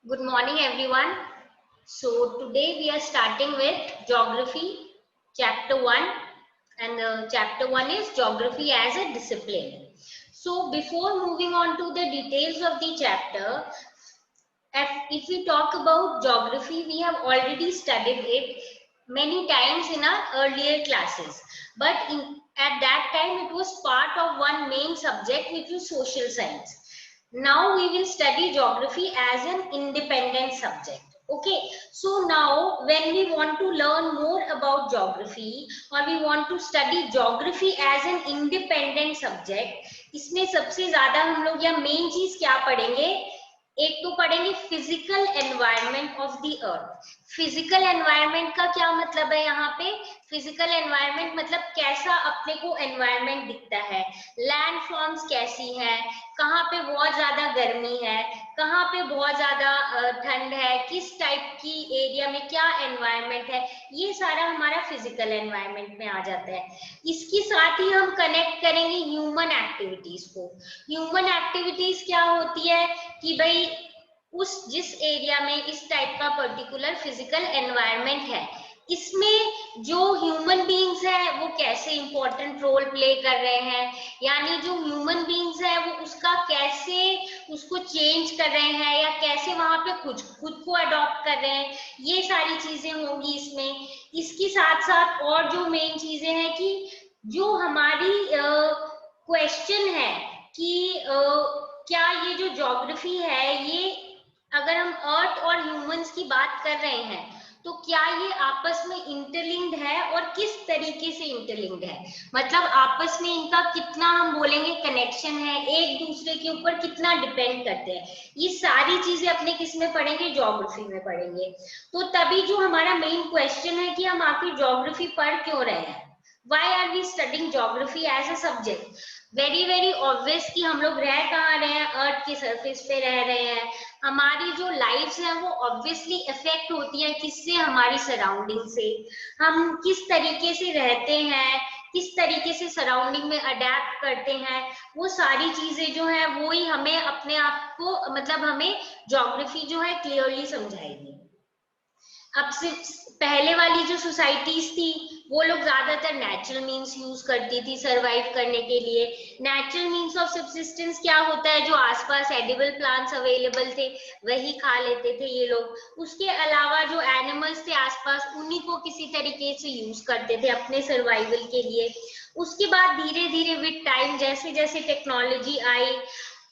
Good morning, everyone. So, today we are starting with Geography, Chapter 1, and Chapter 1 is Geography as a Discipline. So, before moving on to the details of the chapter, if we talk about geography, we have already studied it many times in our earlier classes. But at that time, it was part of one main subject, which was social science. Now we will study geography as an independent subject. Okay, so now when we want to learn more about geography or we want to study geography as an independent subject, इसमें सबसे ज्यादा हम लोग या main चीज क्या पढ़ेंगे? एक तो पढ़ेंगे physical environment of the earth. Physical environment का क्या मतलब है? यहाँ पे फिजिकल एनवायरनमेंट मतलब कैसा अपने को एनवायरनमेंट दिखता है, लैंड फॉर्म्स कैसी है, कहाँ पे बहुत ज्यादा गर्मी है, कहाँ पे बहुत ज्यादा ठंड है, किस टाइप की एरिया में क्या एनवायरनमेंट है, ये सारा हमारा फिजिकल एनवायरनमेंट में आ जाता है। इसके साथ ही हम कनेक्ट करेंगे ह्यूमन एक्टिविटीज को। ह्यूमन एक्टिविटीज क्या होती है कि भाई उस जिस एरिया में इस टाइप का पर्टिकुलर फिजिकल एनवायरनमेंट है, इसमें जो ह्यूमन बीइंग्स है वो कैसे इंपॉर्टेंट रोल प्ले कर रहे हैं, यानी जो ह्यूमन बीइंग्स है वो उसका कैसे उसको चेंज कर रहे हैं या कैसे वहां पे कुछ खुद को अडॉप्ट कर रहे हैं, ये सारी चीजें होंगी इसमें। इसके साथ साथ और जो मेन चीजें हैं कि जो हमारी क्वेश्चन है कि क्या ये जो ज्योग्राफी है, ये अगर हम अर्थ और ह्यूमंस की बात कर रहे हैं तो क्या ये आपस में इंटरलिंक्ड है और किस तरीके से इंटरलिंक्ड है, मतलब आपस में इनका कितना हम बोलेंगे कनेक्शन है, एक दूसरे के ऊपर कितना डिपेंड करते हैं, ये सारी चीजें अपने किस में पढ़ेंगे? ज्योग्राफी में पढ़ेंगे। तो तभी जो हमारा मेन क्वेश्चन है कि हम आखिर ज्योग्राफी पढ़ क्यों रहे हैं, why are we studying geography as a subject? Very obvious कि हम लोग रह कहाँ रहे हैं? अर्थ के सरफेस पे रह रहे हैं। हमारी जो लाइफ्स हैं वो ऑब्वियसली इफेक्ट होती है किससे? हमारी सराउंडिंग से। हम किस तरीके से रहते हैं, किस तरीके से सराउंडिंग में अडेप्ट करते हैं, वो सारी चीजें जो है वो ही हमें अपने आप को मतलब हमें ज्योग्राफी जो है क्लियरली समझाएगी। अब सिर्फ पहले वाली जो सोसाइटीज थी वो लोग ज्यादातर नेचुरल मीन्स यूज करती थी सरवाइव करने के लिए। नेचुरल मीन्स ऑफ सब्सिस्टेंस क्या होता है? जो आसपास एडिबल प्लांट्स अवेलेबल थे वही खा लेते थे ये लोग। उसके अलावा जो एनिमल्स थे आसपास उन्हीं को किसी तरीके से यूज करते थे अपने सर्वाइवल के लिए। उसके बाद धीरे धीरे विद टाइम जैसे जैसे टेक्नोलॉजी आई,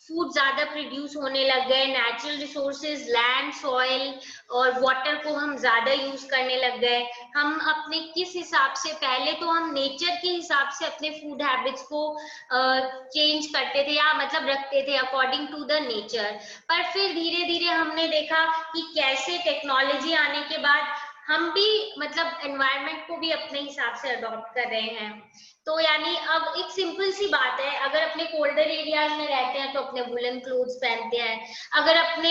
फूड ज्यादा प्रोड्यूस होने लग गए, नेचुरल रिसोर्सेज लैंड सॉइल और वाटर को हम ज्यादा यूज करने लग गए। हम अपने किस हिसाब से, पहले तो हम नेचर के हिसाब से अपने फूड हैबिट्स को चेंज करते थे या मतलब रखते थे अकॉर्डिंग टू द नेचर। पर फिर धीरे धीरे हमने देखा कि कैसे टेक्नोलॉजी आने के बाद हम भी मतलब एनवायरनमेंट को भी अपने हिसाब से अडॉप्ट कर रहे हैं। तो यानी अब एक सिंपल सी बात है, अगर अपने कोल्डर एरियाज में रहते हैं तो अपने वुलन क्लोथ्स पहनते हैं, अगर अपने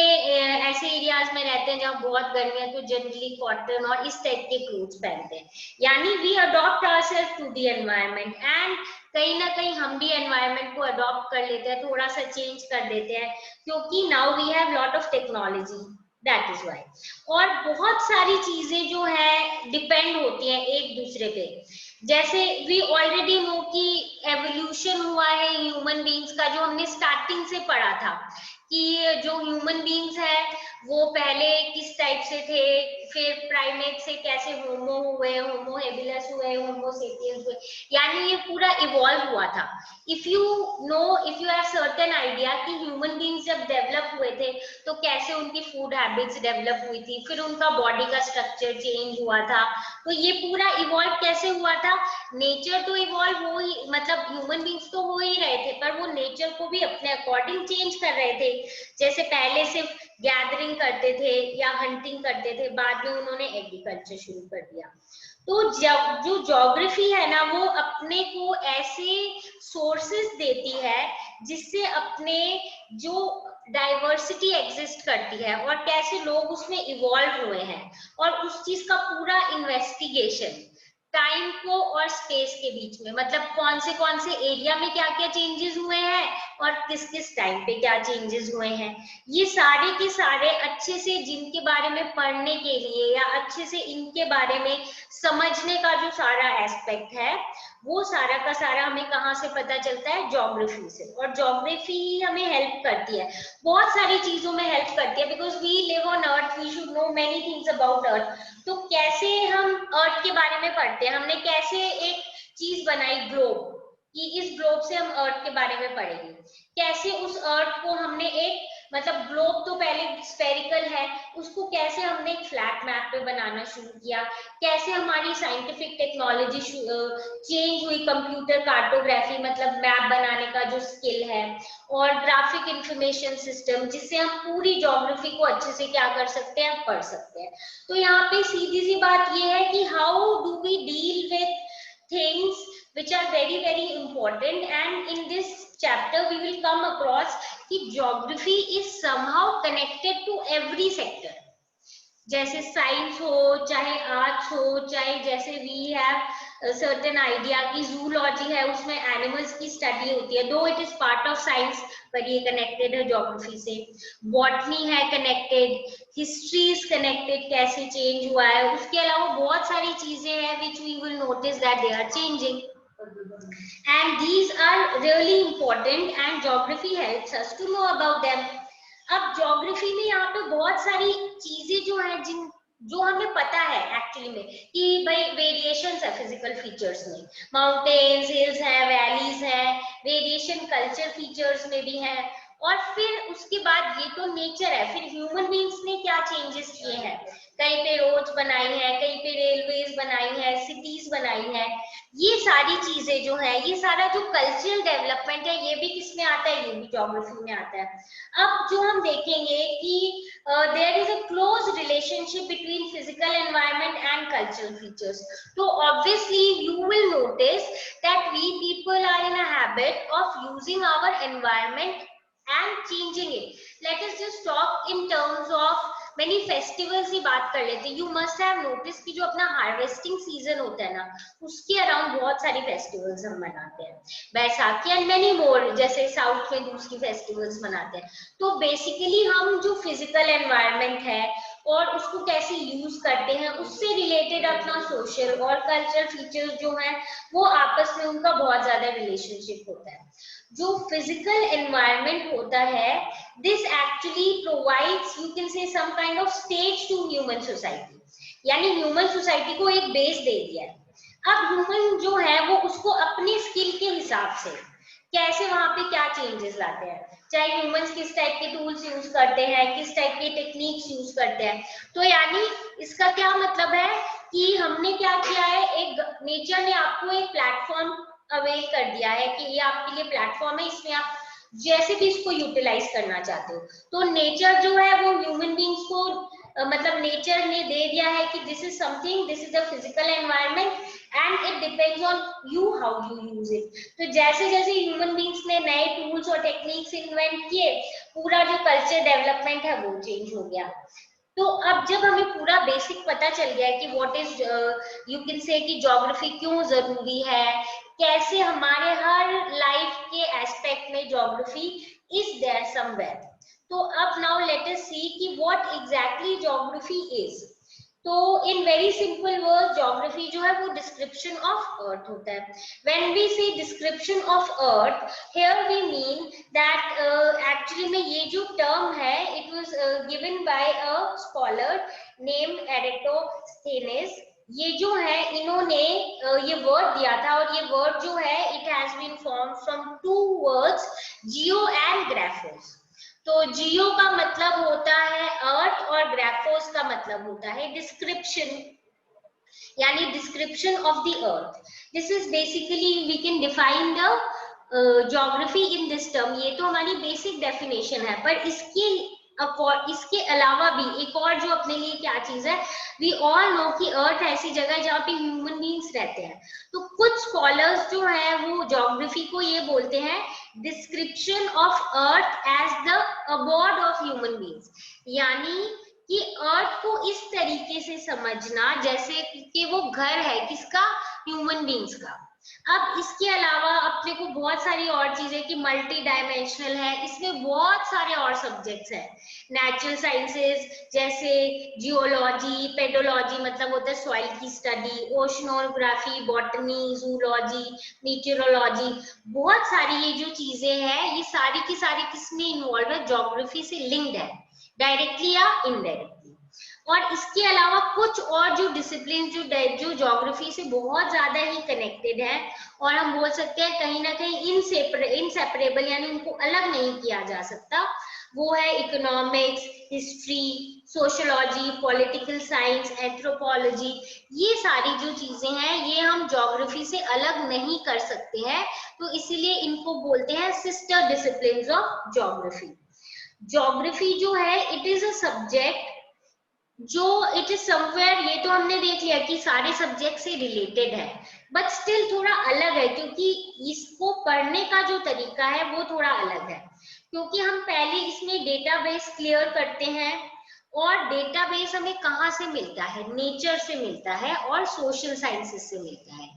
ऐसे एरियाज में रहते हैं जहाँ बहुत गर्मी है तो जनरली कॉटन और इस टाइप के क्लोथ्स पहनते हैं। यानी we adopt ourselves to the environment and कहीं ना कहीं हम भी एनवायरनमेंट को अडॉप्ट कर लेते हैं, थोड़ा सा चेंज कर देते हैं, क्योंकि now we have lot of technology, that is why. और बहुत सारी चीजें जो है डिपेंड होती हैं एक दूसरे पे। जैसे वी ऑलरेडी नो कि एवोल्यूशन हुआ है ह्यूमन बीइंग्स का, जो हमने स्टार्टिंग से पढ़ा था कि जो ह्यूमन बीइंग्स है वो पहले किस टाइप से थे, फिर प्राइमेट से कैसे होमो हुए, होमो हेबिलस हुए, होमो सेपियंस हुए, यानी ये पूरा इवॉल्व हुआ था। If you know, if you have certain idea कि ह्यूमन बीइंग्स जब डेवलप हुए थे तो कैसे उनकी फूड हैबिट्स डेवलप हुई थी, फिर उनका बॉडी का स्ट्रक्चर चेंज हुआ था, तो ये पूरा इवॉल्व कैसे हुआ था? नेचर तो इवॉल्व हो ही, मतलब ह्यूमन बीइंग्स तो हो ही रहे थे पर वो नेचर को भी अपने अकॉर्डिंग चेंज कर रहे थे। जैसे पहले सिर्फ गैदरिंग करते थे या हंटिंग करते थे, बाद में उन्होंने एग्रीकल्चर शुरू कर दिया। तो जो ज्योग्राफी है ना वो अपने को ऐसे सोर्सेस देती है जिससे अपने जो डाइवर्सिटी एग्जिस्ट करती है और कैसे लोग उसमें इवॉल्व हुए हैं और उस चीज का पूरा इन्वेस्टिगेशन टाइम को और स्पेस के बीच में, मतलब कौन से एरिया में क्या क्या चेंजेस हुए हैं और किस किस टाइम पे क्या चेंजेस हुए हैं, ये सारे के सारे अच्छे से जिनके बारे में पढ़ने के लिए या अच्छे से इनके बारे में समझने का जो सारा एस्पेक्ट है, वो सारा का सारा हमें कहाँ से पता चलता है, ज्योग्राफी से। और ज्योग्राफी हमें हेल्प करती है, बहुत सारी चीजों में हेल्प करती है, because we live on earth, we should know many things about earth. तो कैसे हम अर्थ के बारे में पढ़ते हैं, हमने कैसे एक चीज बनाई ग्लोब, कि इस ग्लोब से हम अर्थ के बारे में पढ़ेंगे, कैसे उस अर्थ को हमने एक, मतलब ग्लोब तो पहले स्फेरिकल है, उसको कैसे हमने एक फ्लैट मैप पे बनाना शुरू किया, कैसे हमारी साइंटिफिक टेक्नोलॉजी चेंज हुई, कंप्यूटर कार्टोग्राफी मतलब मैप बनाने का जो स्किल है, और ग्राफिक इंफॉर्मेशन सिस्टम, जिससे हम पूरी ज्योग्राफी को अच्छे से क्या कर सकते हैं, पढ़ सकते हैं। तो यहाँ पे सीधी सी बात ये है कि how do we deal with things which are very very important, and in this chapter we will come across कि geography is somehow connected to every sector, जैसे साइंस हो, चाहे आर्ट्स हो, चाहे जैसे वी हैव सर्टेन आइडिया की zoology है, उसमें एनिमल्स की स्टडी होती है, though it is part of science, पर ये कनेक्टेड है ज्योग्राफी से। बॉटनी है कनेक्टेड, हिस्ट्री इज कनेक्टेड, कैसे चेंज हुआ है, उसके अलावा बहुत सारी चीजें हैं which we will notice that they are changing, and these are really important and geography helps us to know about them. अब ज्योग्राफी में यहाँ पे बहुत सारी चीजें जो है जो हमें पता है एक्चुअली में, कि भाई वेरिएशंस है फिजिकल फीचर्स में, माउंटेन्स, हिल्स है, वैलीज है, वेरिएशन कल्चर फीचर्स में भी है, और फिर उसके बाद ये तो नेचर है, फिर ह्यूमन बींग्स ने क्या चेंजेस किए हैं, कहीं पे रोड्स बनाई है, कहीं पे रेलवेज बनाई है, सिटीज बनाई है, ये सारी चीजें जो है, ये सारा जो कल्चरल डेवलपमेंट है, ये भी किसमें आता है, ये भी ज्योग्राफी में आता है। अब जो हम देखेंगे कि there is a close relationship between physical environment and cultural features, तो obviously you will notice that we people are in a habit of using our environment and changing it. Let us just talk in terms of many festivals की बात कर लेते हैं। You must have noticed कि जो अपना harvesting season होता है ना, उसके अराउंड बहुत सारी फेस्टिवल्स हम मनाते हैं, बैसाखी एंड मेनी मोर, जैसे साउथ में दूसरी फेस्टिवल्स मनाते हैं। तो बेसिकली हम जो फिजिकल एनवायरनमेंट है और उसको कैसे यूज करते हैं, उससे रिलेटेड अपना सोशल और कल्चरल फीचर्स जो है, वो आपस में उनका बहुत ज्यादा रिलेशनशिप होता है। जो फिजिकल एनवायरनमेंट होता है, this actually provides, you can say, some kind of stage to human society, यानी ह्यूमन सोसाइटी को एक बेस दे दिया है। अब ह्यूमन जो है वो उसको अपनी स्किल के हिसाब से कैसे वहां पे क्या चेंजेस लाते हैं, चाहे ह्यूमंस किस टाइप के टूल्स यूज करते हैं, किस टाइप के टेक्निक्स यूज करते हैं। तो यानी इसका क्या मतलब है कि हमने क्या किया है, एक नेचर ने आपको एक प्लेटफॉर्म अवेल कर दिया है कि ये आपके लिए प्लेटफॉर्म है, इसमें आप जैसे भी इसको यूटिलाइज करना चाहते हो। तो नेचर जो है वो ह्यूमन बींग्स को मतलब नेचर ने दे दिया है कि this is something, this is the physical environment and it depends on you how you use it. तो जैसे जैसे ह्यूमन बींग्स ने नए टूल्स और टेक्निक्स इन्वेंट किए, पूरा जो कल्चर डेवलपमेंट है वो चेंज हो गया। तो अब जब हमें पूरा बेसिक पता चल गया है कि व्हाट इज, यू कैन से कि ज्योग्राफी क्यों जरूरी है, कैसे हमारे हर लाइफ के एस्पेक्ट में ज्योग्राफी इज देयर समवेयर। तो अब नाउ लेट अस सी कि व्हाट एग्जैक्टली ज्योग्राफी इज। तो in very simple word, geography जो है वो डिस्क्रिप्शन ऑफ अर्थ होता है। When we say description of earth, here we mean that actually में ये जो टर्म है, it was given by a scholar named Eratosthenes. ये जो है इन्होंने ये वर्ड दिया था, और ये वर्ड जो है it has been form from two words, geo and graphos. तो जियो का मतलब होता है अर्थ और ग्राफोस का मतलब होता है डिस्क्रिप्शन, यानी description of the earth. This is basically we can define the geography in this term. ये तो हमारी बेसिक डेफिनेशन है, पर इसके अलावा भी एक और जो अपने लिए क्या चीज है, वी ऑल नो कि अर्थ ऐसी जगह है जहाँ पे ह्यूमन बींग्स रहते हैं। तो कुछ स्कॉलर्स जो है वो ज्योग्राफी को ये बोलते हैं description of earth as the abode of human beings, यानी कि अर्थ को इस तरीके से समझना जैसे कि वो घर है किसका, ह्यूमन बींग्स का। अब इसके अलावा अपने को बहुत सारी और चीजें कि मल्टी डायमेंशनल है, इसमें बहुत सारे और सब्जेक्ट्स हैं। नेचुरल साइंसेस जैसे जियोलॉजी, पेडोलॉजी मतलब होता है सॉइल की स्टडी, ओशनोग्राफी, बॉटनी, जूलॉजी, मीटेरोलॉजी, बहुत सारी ये जो चीजें हैं ये सारी की सारी किसमें इन्वॉल्व है, ज्योग्राफी से लिंक्ड है, डायरेक्टली या इनडायरेक्टली। और इसके अलावा कुछ और जो डिसिप्लिन जो ज्योग्राफी से बहुत ज्यादा ही कनेक्टेड है और हम बोल सकते हैं कहीं ना कहीं इनसेपरेबल, यानी उनको अलग नहीं किया जा सकता, वो है economics, history, sociology, political science, anthropology. ये सारी जो चीजें हैं ये हम ज्योग्राफी से अलग नहीं कर सकते हैं, तो इसीलिए इनको बोलते हैं sister disciplines of geography. Geography जो है इट इज अ सब्जेक्ट जो इट इज समवेयर, ये तो हमने देख लिया कि सारे सब्जेक्ट से रिलेटेड है, बट स्टिल थोड़ा अलग है क्योंकि इसको पढ़ने का जो तरीका है वो थोड़ा अलग है। क्योंकि हम पहले इसमें डेटाबेस क्लियर करते हैं, और डेटाबेस हमें कहाँ से मिलता है, नेचर से मिलता है और सोशल साइंसेस से मिलता है,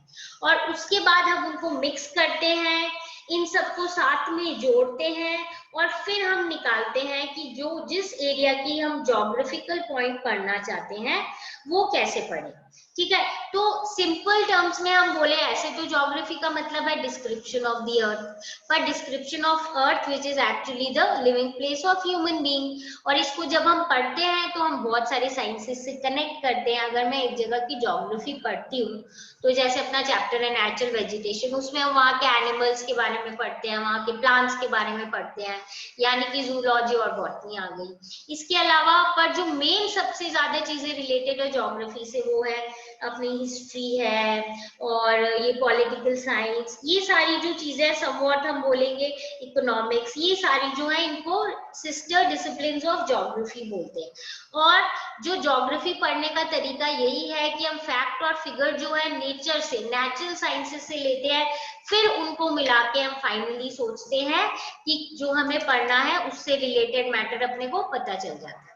और उसके बाद हम उनको मिक्स करते हैं, इन सबको साथ में जोड़ते हैं, और फिर हम निकालते हैं कि जो जिस एरिया की हम ज्योग्राफिकल पॉइंट पढ़ना चाहते हैं वो कैसे पढ़े। ठीक है, तो सिंपल टर्म्स में हम बोले ऐसे तो ज्योग्राफी का मतलब है डिस्क्रिप्शन ऑफ द अर्थ, पर description of earth which is actually the living place of human being. और इसको जब हम पढ़ते हैं तो हम बहुत सारे साइंसेस से कनेक्ट करते हैं। अगर मैं एक जगह की ज्योग्राफी पढ़ती हूँ तो जैसे अपना चैप्टर है नेचुरल वेजिटेशन, उसमें हम वहाँ के एनिमल्स के बारे में पढ़ते हैं, वहाँ के प्लांट्स के बारे में पढ़ते हैं, यानी कि जूलॉजी और बॉटनी आ गई। इसके अलावा पर जो मेन सबसे ज्यादा चीजें रिलेटेड है ज्योग्राफी से वो है अपनी हिस्ट्री है और ये पॉलिटिकल साइंस, ये सारी जो चीजें समवॉट हम बोलेंगे इकोनॉमिक्स, ये सारी जो है इनको सिस्टर डिसिप्लिन्स ऑफ ज्योग्राफी बोलते हैं। और जो ज्योग्राफी पढ़ने का तरीका यही है कि हम फैक्ट और फिगर जो है नेचर से, नेचुरल साइंसेस से लेते हैं, फिर उनको मिला के हम फाइनली सोचते हैं कि जो हमें पढ़ना है उससे रिलेटेड मैटर अपने को पता चल जाता है।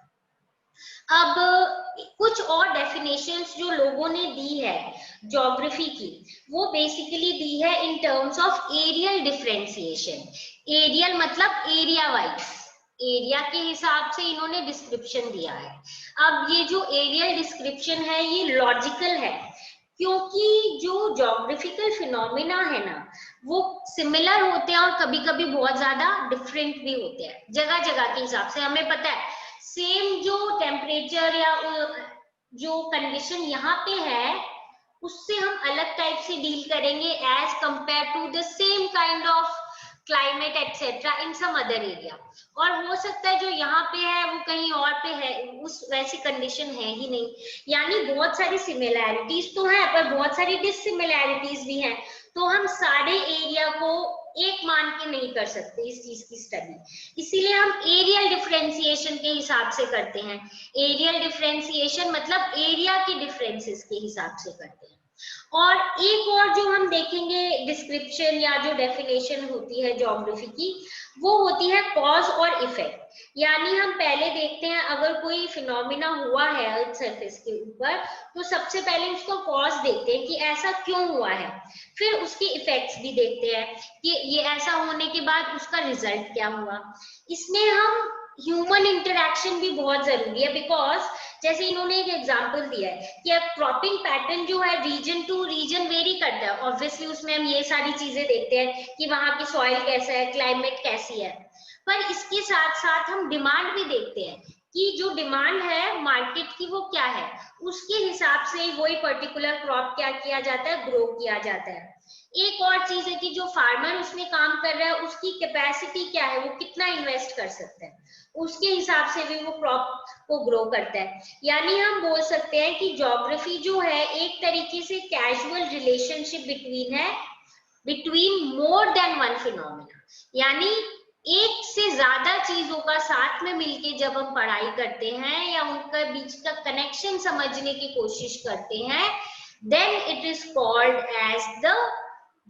अब कुछ और डेफिनेशंस जो लोगों ने दी है ज्योग्राफी की, वो बेसिकली दी है in terms of areal differentiation. Areal मतलब एरिया वाइज, एरिया के हिसाब से इन्होंने डिस्क्रिप्शन दिया है। अब ये जो एरियल डिस्क्रिप्शन है ये लॉजिकल है, क्योंकि जो ज्योग्राफिकल फिनोमिना है ना वो सिमिलर होते हैं और कभी कभी बहुत ज्यादा डिफरेंट भी होते हैं जगह जगह के हिसाब से। हमें पता है सेम जो टेम्परेचर या जो कंडीशन यहाँ पे है उससे हम अलग टाइप से डील करेंगे as compare to the same kind of climate etcetera in some other area, और हो सकता है जो यहाँ पे है वो कहीं और पे है, उस वैसी कंडीशन है ही नहीं। यानी बहुत सारी सिमिलैरिटीज तो है पर बहुत सारी डिससिमिलैरिटीज भी हैं, तो हम सारे एरिया को एक मान के नहीं कर सकते इस चीज की स्टडी, इसीलिए हम एरियल डिफरेंशिएशन के हिसाब से करते हैं। एरियल डिफरेंशिएशन मतलब एरिया के डिफरेंसेस के हिसाब से करते हैं। और एक और जो हम देखेंगे डिस्क्रिप्शन या जो डेफिनेशन होती है ज्योग्राफी की, वो होती है कॉज और इफेक्ट। यानी हम पहले देखते हैं अगर कोई फिनोमिना हुआ है अर्थ सरफेस के ऊपर तो सबसे पहले उसका कॉज देखते हैं कि ऐसा क्यों हुआ है, फिर उसके इफेक्ट्स भी देखते हैं कि ये ऐसा होने के बाद उसका रिजल्ट क्या हुआ। इसमें हम ह्यूमन इंटरेक्शन भी बहुत जरूरी है, बिकॉज जैसे इन्होंने एक एग्जांपल दिया है कि अब क्रॉपिंग पैटर्न जो है रीजन टू रीजन वेरी करता है, ऑब्वियसली उसमें हम ये सारी चीजें देखते हैं कि वहां की सॉइल कैसा है, क्लाइमेट कैसी है, पर इसके साथ साथ हम डिमांड भी देखते हैं कि जो डिमांड है मार्केट की वो क्या है, उसके हिसाब से वही पर्टिकुलर क्रॉप क्या किया जाता है, ग्रो किया जाता है। एक और चीज है कि जो फार्मर उसमें काम कर रहा है उसकी कैपेसिटी क्या है, वो कितना इन्वेस्ट कर सकता है, उसके हिसाब से भी वो क्रॉप को ग्रो करता है। यानी हम बोल सकते हैं कि ज्योग्राफी जो है एक तरीके से casual relationship between more than one phenomena, यानी एक से ज्यादा चीजों का साथ में मिलके जब हम पढ़ाई करते हैं या उनका बीच का कनेक्शन समझने की कोशिश करते हैं, then it is called as the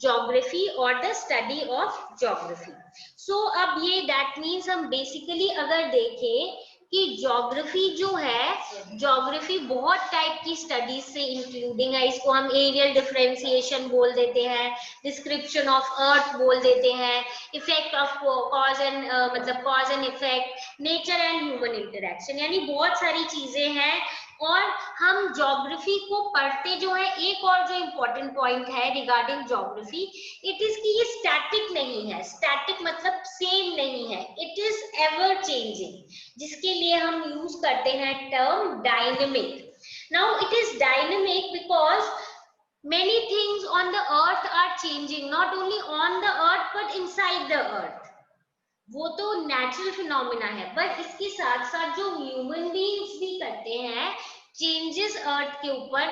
geography or the study of geography. So अब ये that means हम basically अगर देखें कि ज्योग्राफी जो है, ज्योग्राफी बहुत टाइप की स्टडीज से इंक्लूडिंग है। इसको हम एरियल डिफरेंशिएशन बोल देते हैं, डिस्क्रिप्शन ऑफ अर्थ बोल देते हैं, इफेक्ट ऑफ कॉज एंड मतलब cause and effect, nature and human interaction, यानी बहुत सारी चीजें हैं। और हम ज्योग्राफी को पढ़ते जो है, एक और जो इम्पोर्टेंट पॉइंट है रिगार्डिंग ज्योग्राफी, इट इज कि ये स्टैटिक नहीं है। स्टैटिक मतलब सेम नहीं है, इट इज एवर चेंजिंग, जिसके लिए हम यूज करते हैं term dynamic. Now it is dynamic because many things on the earth are changing, not only on the earth but inside the earth. वो तो नेचुरल फिनोमिना है, बट इसके साथ साथ जो ह्यूमन बीइंग्स भी करते हैं चेंजेस अर्थ के ऊपर,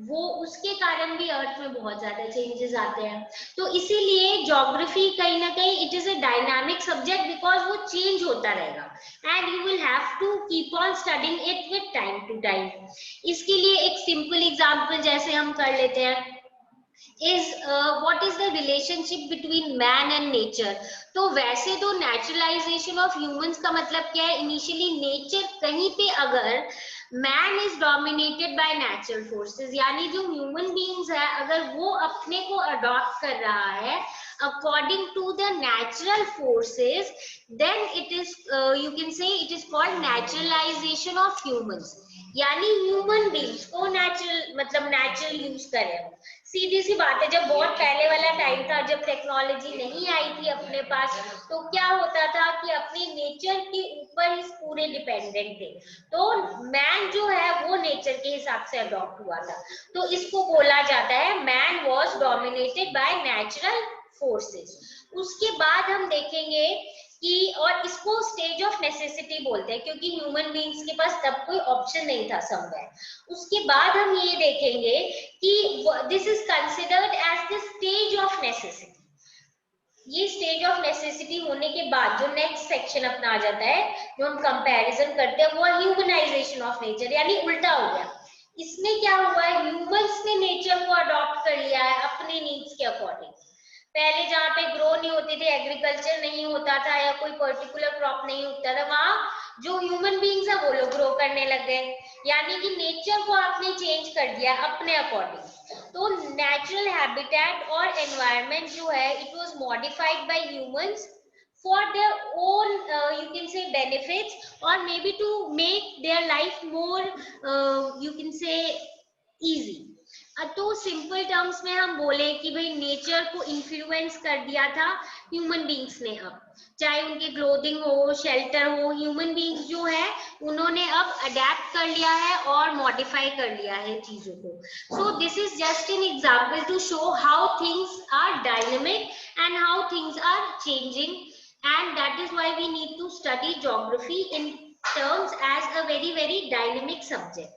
वो उसके कारण भी अर्थ में बहुत ज्यादा चेंजेस आते हैं। तो इसीलिए ज्योग्राफी कहीं ना कहीं it is a dynamic subject, because वो चेंज होता रहेगा and you will have to keep on studying it with time to time. इसके लिए एक सिंपल एग्जांपल जैसे हम कर लेते हैं, is what is the relationship between man and nature। तो वैसे तो नेचुरलाइजेशन ऑफ ह्यूमंस का मतलब क्या है, इनिशियली नेचर कहीं पे अगर man is dominated by natural forces, यानी जो ह्यूमन बीइंग्स है अगर वो अपने को अडॉप्ट कर रहा है according to the natural forces, then it is you can say it is called naturalization of humans, यानी ह्यूमन बीइंग्स को नेचुरल मतलब नेचुरल यूज करें। सीधी सी बात है, जब बहुत पहले वाला टाइम था, जब टेक्नोलॉजी नहीं आई थी अपने पास, तो क्या होता था कि अपने नेचर के ऊपर ही पूरे डिपेंडेंट थे। तो मैन जो है वो नेचर के हिसाब से अडॉप्ट हुआ था, तो इसको बोला जाता है man was dominated by natural forces. उसके बाद हम देखेंगे कि, और इसको स्टेज ऑफ नेसेसिटी बोलते हैं, क्योंकि ह्यूमन बीइंग्स के पास तब कोई ऑप्शन नहीं था समवेयर। उसके बाद हम ये देखेंगे कि this is considered as the stage of necessity. ये स्टेज ऑफ नेसेसिटी होने के बाद जो नेक्स्ट सेक्शन अपना आ जाता है, जो हम कंपैरिजन करते हैं, वो ह्यूमनाइजेशन ऑफ नेचर, यानी उल्टा हो गया। इसमें क्या हुआ है, ह्यूमंस ने नेचर को अडॉप्ट कर लिया है अपने नीड्स के अकॉर्डिंग। पहले जहाँ पे ग्रो नहीं होते थे, एग्रीकल्चर नहीं होता था या कोई पर्टिकुलर क्रॉप नहीं उगता था, वहां जो ह्यूमन बीइंग्स है वो लोग ग्रो करने लग गए, यानी कि नेचर को आपने चेंज कर दिया अपने अकॉर्डिंग। तो नेचुरल हैबिटेट और एनवायरनमेंट जो है it was modified by humans for their own you can say benefits, or maybe to make their life more you can say easy। तो सिंपल टर्म्स में हम बोले कि भाई नेचर को इन्फ्लुएंस कर दिया था ह्यूमन बीइंग्स ने। अब चाहे उनके क्लोथिंग हो, शेल्टर हो, ह्यूमन बीइंग्स जो है उन्होंने अब अडेप्ट कर लिया है और मॉडिफाई कर लिया है चीजों को। So this is just an example to show how things are dynamic and how things are changing, and that is why we need to study geography in terms as a very dynamic subject।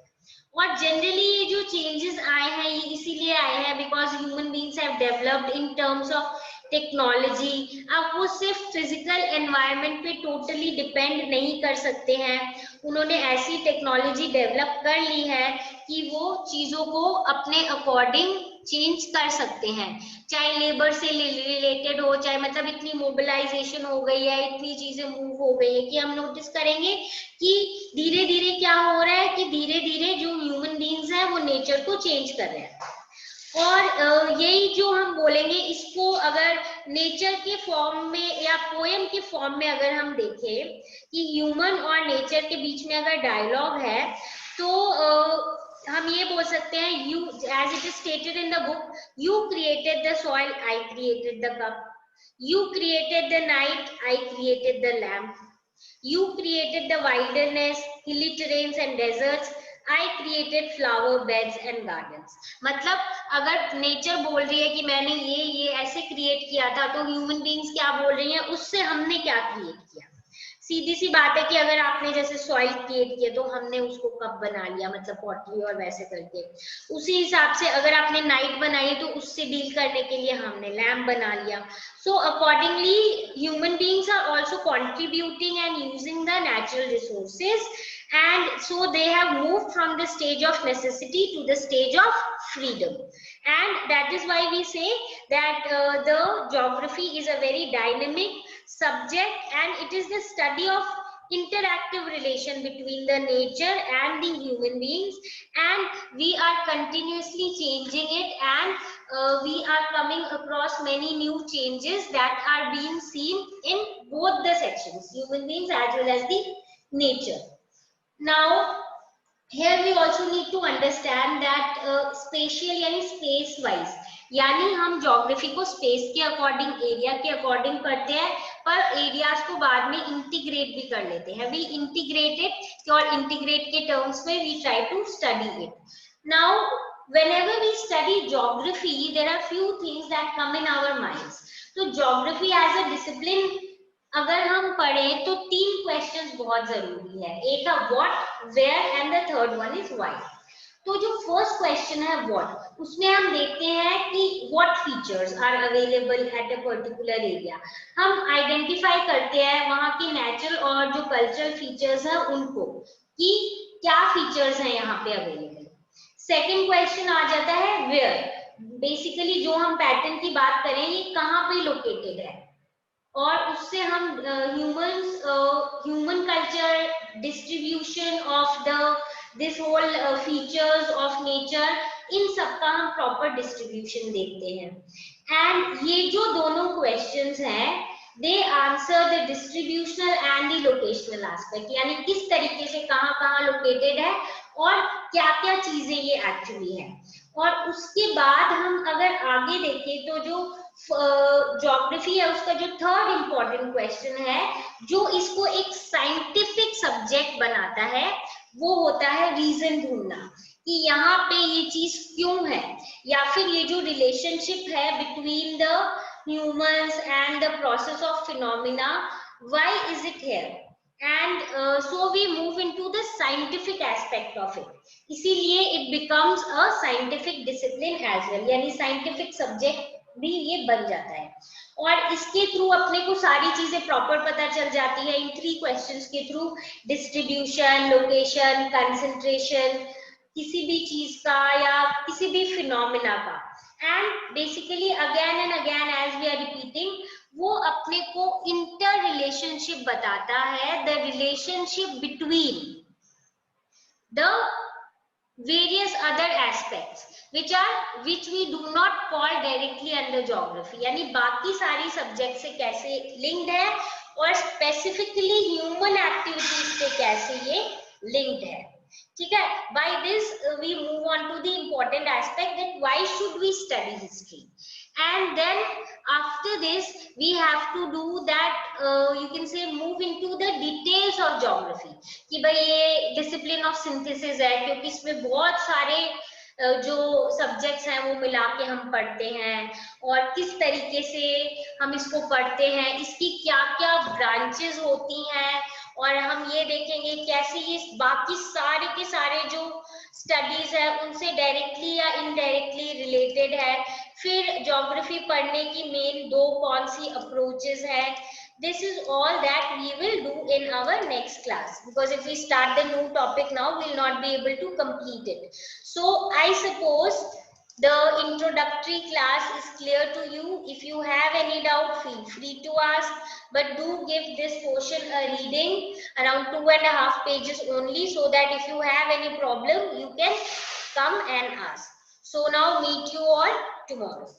और generally ये जो changes आए हैं ये इसीलिए आए हैं because human beings have developed in terms of technology. अब वो सिर्फ फिजिकल एनवायरनमेंट पे टोटली डिपेंड नहीं कर सकते हैं, उन्होंने ऐसी टेक्नोलॉजी डेवलप कर ली है कि वो चीजों को अपने अकॉर्डिंग चेंज कर सकते हैं, चाहे लेबर से रिलेटेड हो, चाहे मतलब इतनी मोबिलाइजेशन हो गई है, इतनी चीजें मूव हो गई है कि हम नोटिस करेंगे कि धीरे धीरे क्या हो रहा है कि धीरे धीरे जो ह्यूमन बीइंग्स हैं वो नेचर को चेंज कर रहे हैं। और यही जो हम बोलेंगे इसको अगर नेचर के फॉर्म में या पोएम के फॉर्म में अगर हम देखें कि ह्यूमन और नेचर के बीच में अगर डायलॉग है, तो हम ये बोल सकते हैं, you as it is stated in the book, you created the soil, I created the cup, you created the night, I created the lamp, you created the wilderness, hilly terrains and deserts, I created flower beds and gardens। मतलब अगर nature बोल रही है कि मैंने ये ऐसे create किया था, तो ह्यूमन बीइंग्स क्या बोल रही हैं, उससे हमने क्या क्रिएट किया। सीधी सी बात है कि अगर आपने जैसे सॉइल क्रिएट किया तो हमने उसको कप बना लिया, मतलब पॉटरी और वैसे करके। उसी हिसाब से अगर आपने नाइट बनाई तो उससे डील करने के लिए हमने लैम्प बना लिया। So accordingly human beings are also contributing and using the natural resources, and so they have moved from the stage of necessity to the stage of freedom, and that is why we say that the geography is a very dynamic subject and it is the study of interactive relation between the nature and the human beings, and we are continuously changing it, and we are coming across many new changes that are being seen in both the sections, human beings as well as the nature. Now here we also need to understand that spatial यानी space wise, यानी हम geography को space के according, area के according पढ़ते हैं, पर areas को बाद में integrate भी कर लेते हैं. We integrate it, और integrate के terms में we try to study it. Now whenever we study geography, there are few things that come in our minds. So geography as a discipline अगर हम पढ़ें तो 3 क्वेश्चंस बहुत जरूरी है. एक है what, where and the third one is why. तो जो फर्स्ट क्वेश्चन है व्हाट, उसमें हम देखते हैं कि what features are available at a particular area. हम आइडेंटिफाई करते हैं वहां की नेचुरल और जो कल्चरल फीचर्स है उनको, कि क्या फीचर्स हैं यहाँ पे अवेलेबल. सेकेंड क्वेश्चन आ जाता है वेयर. बेसिकली जो हम पैटर्न की बात करें ये कहाँ पे लोकेटेड है, और उससे हम human culture, distribution of the this whole features of nature, इन सब का हम प्रॉपर डिस्ट्रीब्यूशन देखते हैं. एंड ये जो दोनों क्वेश्चंस हैं they answer the distributional and the locational aspect, यानी किस तरीके से कहाँ कहाँ लोकेटेड है और क्या क्या चीजें ये एक्चुअली है. और उसके बाद हम अगर आगे देखें तो जो ज्योग्राफी है उसका जो थर्ड इंपॉर्टेंट क्वेश्चन है जो इसको एक साइंटिफिक सब्जेक्ट बनाता है, वो होता है रीजन ढूंढना, कि यहाँ पे ये चीज क्यों है, या फिर ये जो रिलेशनशिप है between the humans and the process of phenomena, why is it here. And so we move into the scientific aspect of it. इसीलिए it becomes a scientific discipline as well, यानी scientific subject भी ये बन जाता है. और इसके through अपने को सारी चीजें प्रॉपर पता चल जाती है इन 3 क्वेश्चंस के थ्रू. डिस्ट्रीब्यूशन, लोकेशन, कंसंट्रेशन किसी भी चीज का या किसी भी फिनोमिना का. And basically again and again as we are repeating, वो अपने को इंटर रिलेशनशिप बताता है, the relationship between the various other aspects which we do not call directly under geography, यानी बाकी सारी सब्जेक्ट से कैसे लिंक्ड है और स्पेसिफिकली ह्यूमन एक्टिविटीज से कैसे ये लिंक्ड है. ठीक है. By this we move on to the important aspect that why should we study history. And then after this we have to do that you can say move into the details of geography, कि भाई ये discipline of synthesis है क्योंकि इसमें बहुत सारे जो subjects हैं वो मिला के हम पढ़ते हैं, और किस तरीके से हम इसको पढ़ते हैं, इसकी क्या क्या ब्रांचेस होती हैं, और हम ये देखेंगे कैसे ये बाकी सारे के सारे जो स्टडीज है उनसे डायरेक्टली या इनडायरेक्टली रिलेटेड है. फिर ज्योग्राफी पढ़ने की मेन 2 कौन सी अप्रोचेस है. This is all that we will do in our next class, because if we start the new topic now we will not be able to complete it. So I suppose the introductory class is clear to you. If you have any doubt, feel free to ask, but do give this portion a reading around 2.5 pages only, so that if you have any problem you can come and ask. So now meet you all tomorrow.